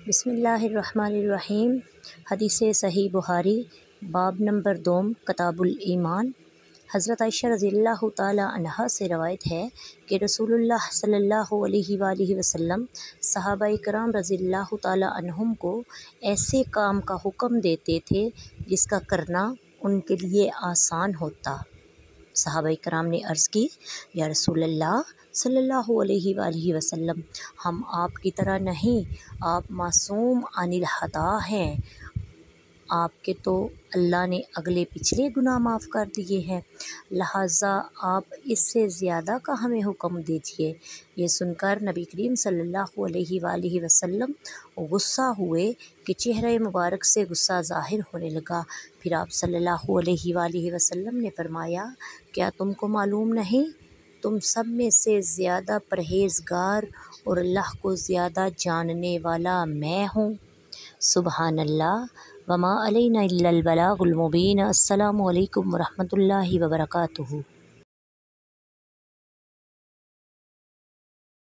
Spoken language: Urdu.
بسم اللہ الرحمن الرحیم۔ حدیث صحیح بخاری باب نمبر 2 کتاب الایمان۔ حضرت عائشہ رضی اللہ تعالی عنہا سے روایت ہے کہ رسول اللہ صلی اللہ علیہ وآلہ وسلم صحابہ کرام رضی اللہ تعالی عنہم کو ایسے کام کا حکم دیتے تھے جس کا کرنا ان کے لیے آسان ہوتا۔ صحابہ کرام نے عرض کی، یا رسول اللہ صلی اللہ علیہ وآلہ وسلم، ہم آپ کی طرح نہیں، آپ معصوم عن الخطا ہیں، آپ کے تو اللہ نے اگلے پچھلے گناہ معاف کر دیے ہیں، لہٰذا آپ اس سے زیادہ کا ہمیں حکم دیجیے۔ یہ سن کر نبی کریم صلی اللہ علیہ وآلہ وسلم غصہ ہوئے کہ چہرہ مبارک سے غصہ ظاہر ہونے لگا۔ پھر آپ صلی اللہ علیہ وآلہ وسلم نے فرمایا، کیا تم کو معلوم نہیں، تم سب میں سے زیادہ پرہیزگار اور اللہ کو زیادہ جاننے والا میں ہوں۔ سبحان اللہ، وما علینا الا البلاغ المبین۔ السلام علیکم ورحمۃ اللہ وبرکاتہ۔